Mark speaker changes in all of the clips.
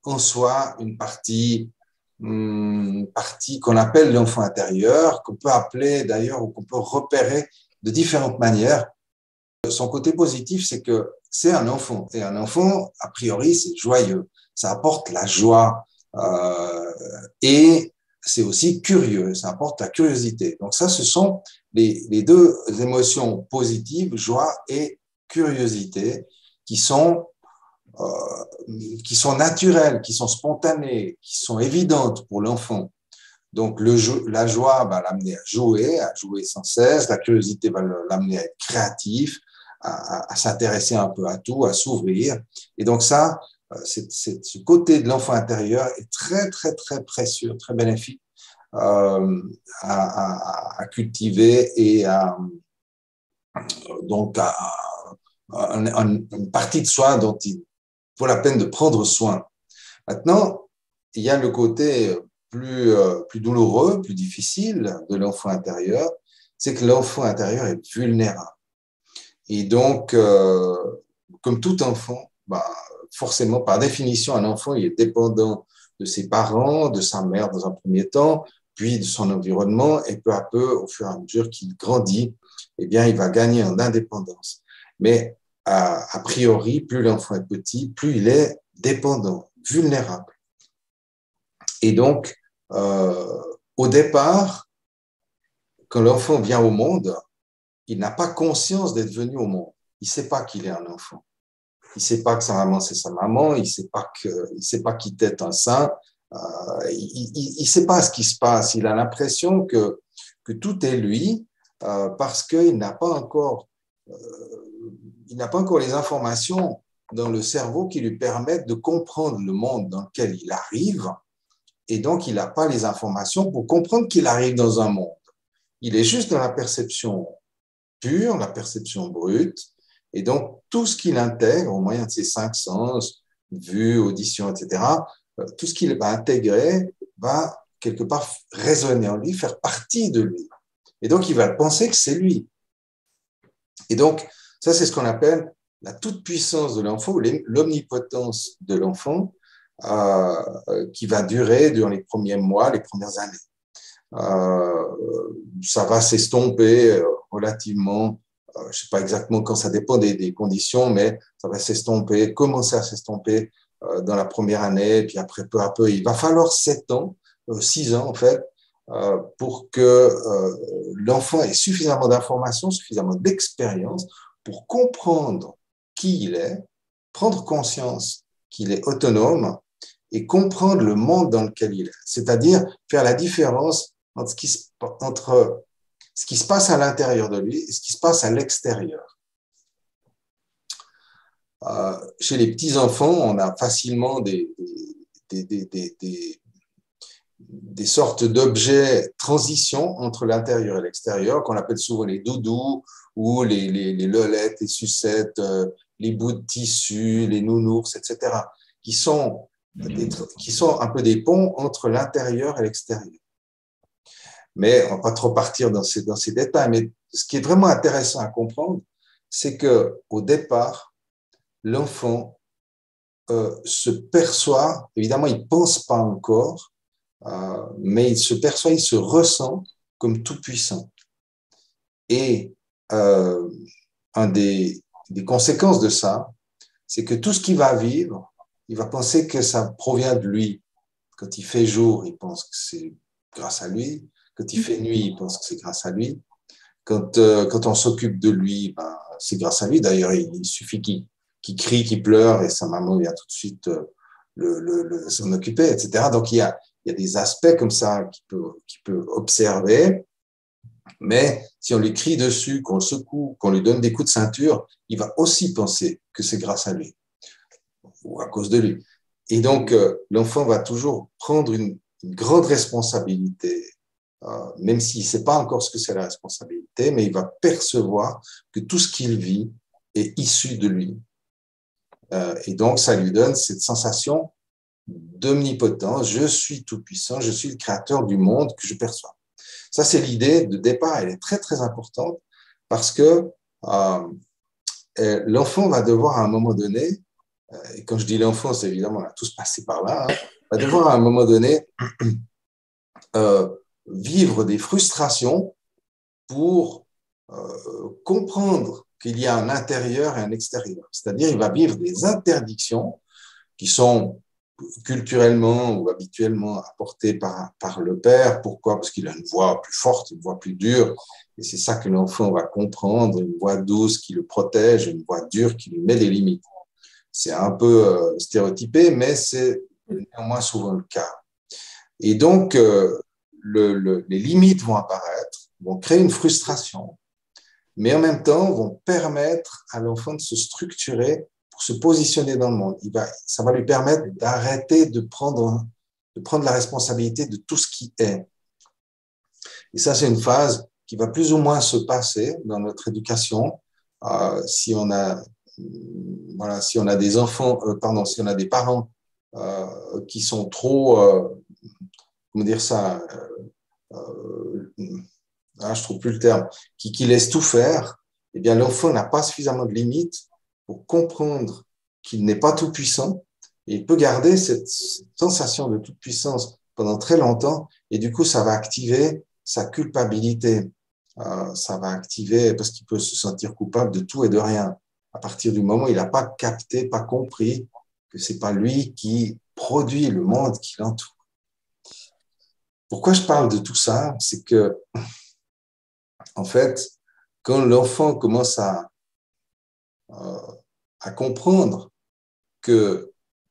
Speaker 1: en soi une partie qu'on appelle l'enfant intérieur, qu'on peut appeler d'ailleurs ou qu'on peut repérer de différentes manières. Son côté positif, c'est que c'est un enfant. Et un enfant, a priori, c'est joyeux. Ça apporte la joie. Et c'est aussi curieux. Ça apporte la curiosité. Donc ça, ce sont les deux émotions positives, joie et curiosité, qui sont naturelles, qui sont spontanées, qui sont évidentes pour l'enfant. Donc, la joie va l'amener à jouer sans cesse. La curiosité va l'amener à être créatif, à s'intéresser un peu à tout, à s'ouvrir. Et donc ça, ce côté de l'enfant intérieur est très, très, très précieux, très bénéfique à cultiver et donc une partie de soi dont il vaut la peine de prendre soin. Maintenant, il y a le côté plus douloureux, plus difficile de l'enfant intérieur, c'est que l'enfant intérieur est vulnérable. Et donc, comme tout enfant, forcément, par définition, un enfant il est dépendant de ses parents, de sa mère dans un premier temps, puis de son environnement, et peu à peu, au fur et à mesure qu'il grandit, eh bien, il va gagner en indépendance. Mais a priori, plus l'enfant est petit, plus il est dépendant, vulnérable. Et donc, au départ, quand l'enfant vient au monde, il n'a pas conscience d'être venu au monde. Il ne sait pas qu'il est un enfant. Il ne sait pas que sa maman, c'est sa maman. Il ne sait pas qu'il tète un sein. Il ne sait pas ce qui se passe. Il a l'impression que tout est lui parce qu'il n'a pas encore les informations dans le cerveau qui lui permettent de comprendre le monde dans lequel il arrive. Et donc, il n'a pas les informations pour comprendre qu'il arrive dans un monde. Il est juste dans la perception pure, la perception brute. Et donc, tout ce qu'il intègre au moyen de ses 5 sens, vue, audition, etc., tout ce qu'il va intégrer va quelque part résonner en lui, faire partie de lui. Et donc, il va penser que c'est lui. Et donc, ça, c'est ce qu'on appelle la toute-puissance de l'enfant ou l'omnipotence de l'enfant qui va durer durant les premiers mois, les premières années. Ça va s'estomper relativement, je ne sais pas exactement quand, ça dépend des conditions, mais ça va s'estomper, commencer à s'estomper dans la première année, puis après, peu à peu, il va falloir 7 ans, 6 ans en fait, pour que l'enfant ait suffisamment d'informations, suffisamment d'expérience pour comprendre qui il est, prendre conscience qu'il est autonome et comprendre le monde dans lequel il est. C'est-à-dire faire la différence entre ce qui se passe à l'intérieur de lui et ce qui se passe à l'extérieur. Chez les petits-enfants, on a facilement des sortes d'objets transition entre l'intérieur et l'extérieur, qu'on appelle souvent les doudous ou les lolettes, les sucettes, les bouts de tissu, les nounours, etc., qui sont un peu des ponts entre l'intérieur et l'extérieur. Mais on ne va pas trop partir dans ces détails. Mais ce qui est vraiment intéressant à comprendre, c'est qu'au départ, l'enfant se perçoit, évidemment, il ne pense pas encore, mais il se perçoit, il se ressent comme tout puissant. Et une des conséquences de ça, c'est que tout ce qu'il va vivre, il va penser que ça provient de lui. Quand il fait jour, il pense que c'est grâce à lui. Quand il fait nuit, il pense que c'est grâce à lui. Quand on s'occupe de lui, c'est grâce à lui. D'ailleurs, il suffit qu'il crie, qu'il pleure et sa maman vient tout de suite s'en occuper, etc. Donc, il y a des aspects comme ça qu'il peut observer. Mais si on lui crie dessus, qu'on le secoue, qu'on lui donne des coups de ceinture, il va aussi penser que c'est grâce à lui ou à cause de lui. Et donc, l'enfant va toujours prendre une grande responsabilité, même s'il ne sait pas encore ce que c'est la responsabilité, mais il va percevoir que tout ce qu'il vit est issu de lui. Et donc, ça lui donne cette sensation d'omnipotence. Je suis tout-puissant, je suis le créateur du monde que je perçois. Ça, c'est l'idée de départ. Elle est très, très importante parce que l'enfant va devoir, à un moment donné, et quand je dis l'enfance, évidemment, on a tous passé par là, hein, va devoir à un moment donné euh, vivre des frustrations pour comprendre qu'il y a un intérieur et un extérieur. C'est-à-dire, il va vivre des interdictions qui sont culturellement ou habituellement apportées par le père. Pourquoi? Parce qu'il a une voix plus forte, une voix plus dure. Et c'est ça que l'enfant va comprendre, une voix douce qui le protège, une voix dure qui lui met des limites. C'est un peu stéréotypé, mais c'est néanmoins souvent le cas. Et donc, les limites vont apparaître, vont créer une frustration, mais en même temps vont permettre à l'enfant de se structurer pour se positionner dans le monde. Ça va lui permettre d'arrêter de prendre la responsabilité de tout ce qui est. Et ça, c'est une phase qui va plus ou moins se passer dans notre éducation. Si on a, voilà, si on a des enfants, si on a des parents qui sont trop, comment dire ça, je trouve plus le terme, qui laissent tout faire, eh bien, l'enfant n'a pas suffisamment de limites pour comprendre qu'il n'est pas tout puissant et il peut garder cette sensation de toute puissance pendant très longtemps et du coup, ça va activer sa culpabilité. Ça va activer parce qu'il peut se sentir coupable de tout et de rien. À partir du moment où il n'a pas capté, pas compris que c'est pas lui qui produit le monde qui l'entoure. Pourquoi je parle de tout ça? C'est que en fait, quand l'enfant commence à comprendre qu'il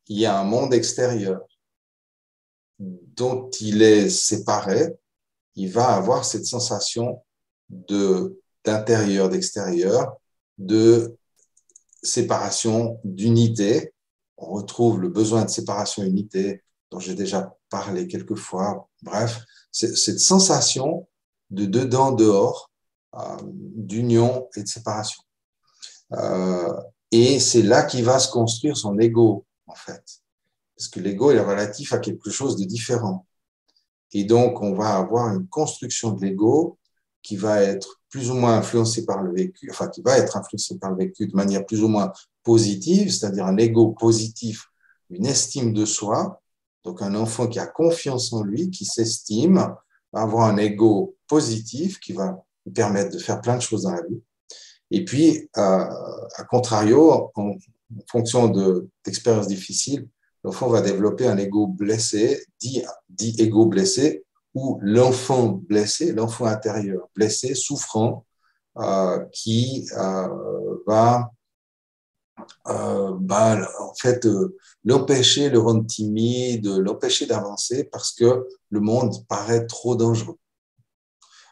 Speaker 1: y a un monde extérieur dont il est séparé, il va avoir cette sensation d'intérieur, d'extérieur, de séparation, d'unité. On retrouve le besoin de séparation, unité, dont j'ai déjà parlé quelques fois. Bref, cette sensation de dedans, dehors, d'union et de séparation. Et c'est là qu'il va se construire son ego, en fait. Parce que l'ego est relatif à quelque chose de différent. Et donc, on va avoir une construction de l'ego qui va être plus ou moins influencée par le vécu, enfin, qui va être influencée par le vécu de manière plus ou moins positive, c'est-à-dire un ego positif, une estime de soi. Donc, un enfant qui a confiance en lui, qui s'estime, va avoir un ego positif qui va lui permettre de faire plein de choses dans la vie. Et puis, à contrario, en fonction d'expériences difficiles, l'enfant va développer un ego blessé, dit ego blessé, ou l'enfant blessé, l'enfant intérieur blessé, souffrant, qui va en fait l'empêcher, le rendre timide, l'empêcher d'avancer parce que le monde paraît trop dangereux.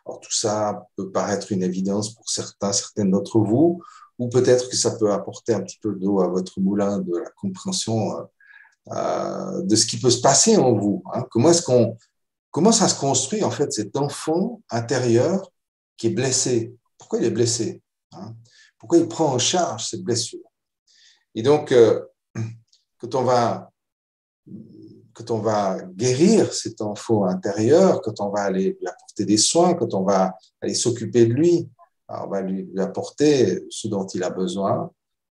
Speaker 1: Alors, tout ça peut paraître une évidence pour certaines d'entre vous, ou peut-être que ça peut apporter un petit peu d'eau à votre moulin de la compréhension de ce qui peut se passer en vous. Hein. Comment ça se construit, en fait, cet enfant intérieur qui est blessé? Pourquoi il est blessé? Hein? Pourquoi il prend en charge cette blessure? Et donc, quand on va guérir cet enfant intérieur, quand on va aller lui apporter des soins, quand on va aller s'occuper de lui, on va lui apporter ce dont il a besoin,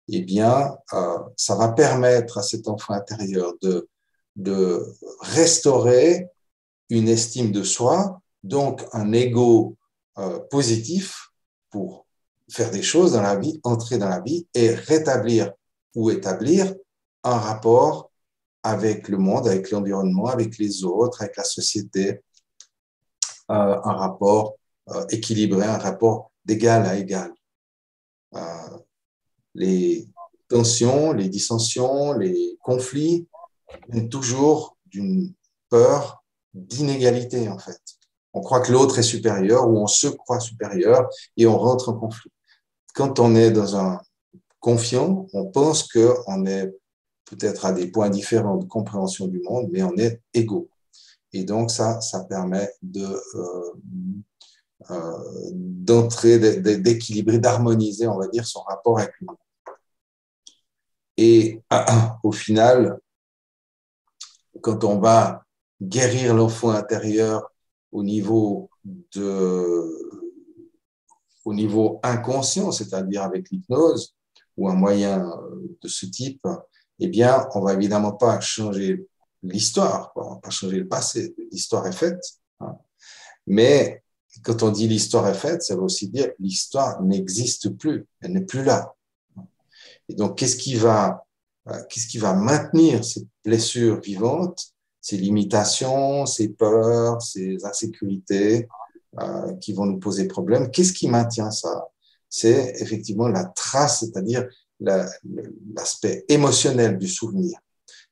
Speaker 1: eh bien, ça va permettre à cet enfant intérieur de restaurer une estime de soi, donc un ego positif pour faire des choses dans la vie, entrer dans la vie et rétablir ou établir un rapport avec le monde, avec l'environnement, avec les autres, avec la société, un rapport équilibré, un rapport d'égal à égal. Les tensions, les dissensions, les conflits viennent toujours d'une peur d'inégalité, en fait. On croit que l'autre est supérieur ou on se croit supérieur et on rentre en conflit. Quand on est dans un confiant, on pense qu'on est peut-être à des points différents de compréhension du monde, mais on est égaux. Et donc, ça permet d'entrer, d'équilibrer, d'harmoniser, on va dire, son rapport avec le monde. Et au final, quand on va guérir l'enfant intérieur au niveau inconscient, c'est-à-dire avec l'hypnose ou un moyen de ce type, eh bien, on va évidemment pas changer l'histoire, on va pas changer le passé. L'histoire est faite, hein. Mais quand on dit l'histoire est faite, ça veut aussi dire l'histoire n'existe plus, elle n'est plus là. Et donc, qu'est-ce qui va maintenir cette blessure vivante, ces limitations, ces peurs, ces insécurités qui vont nous poser problème? Qu'est-ce qui maintient ça? C'est effectivement la trace, c'est-à-dire l'aspect émotionnel du souvenir.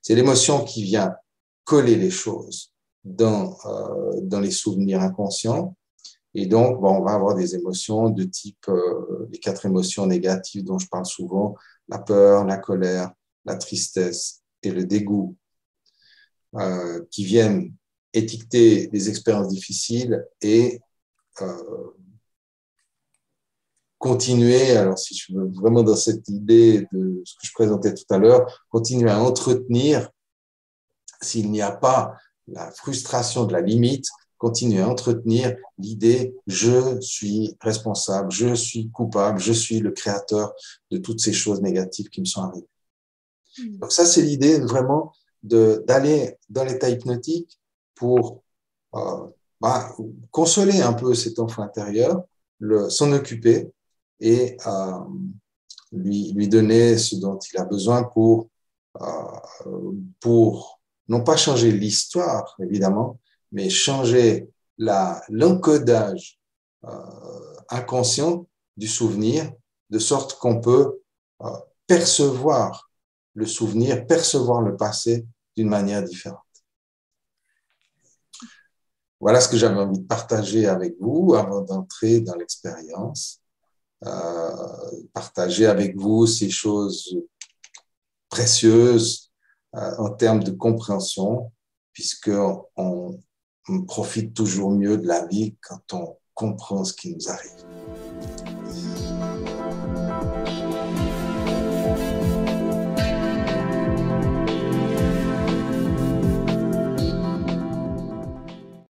Speaker 1: C'est l'émotion qui vient coller les choses dans les souvenirs inconscients. Et donc, bon, on va avoir des émotions de type, les 4 émotions négatives dont je parle souvent, la peur, la colère, la tristesse et le dégoût, qui viennent étiqueter les expériences difficiles et continuer, alors si je veux vraiment dans cette idée de ce que je présentais tout à l'heure, continuer à entretenir, s'il n'y a pas la frustration de la limite, continuer à entretenir l'idée « je suis responsable, je suis coupable, je suis le créateur de toutes ces choses négatives qui me sont arrivées ». Donc ça, c'est l'idée vraiment d'aller dans l'état hypnotique pour consoler un peu cet enfant intérieur, s'en occuper et lui donner ce dont il a besoin pour non pas changer l'histoire, évidemment, mais changer l'encodage inconscient du souvenir, de sorte qu'on peut percevoir le souvenir, percevoir le passé d'une manière différente. Voilà ce que j'avais envie de partager avec vous avant d'entrer dans l'expérience. Partager avec vous ces choses précieuses en termes de compréhension, puisqu'on profite toujours mieux de la vie quand on comprend ce qui nous arrive.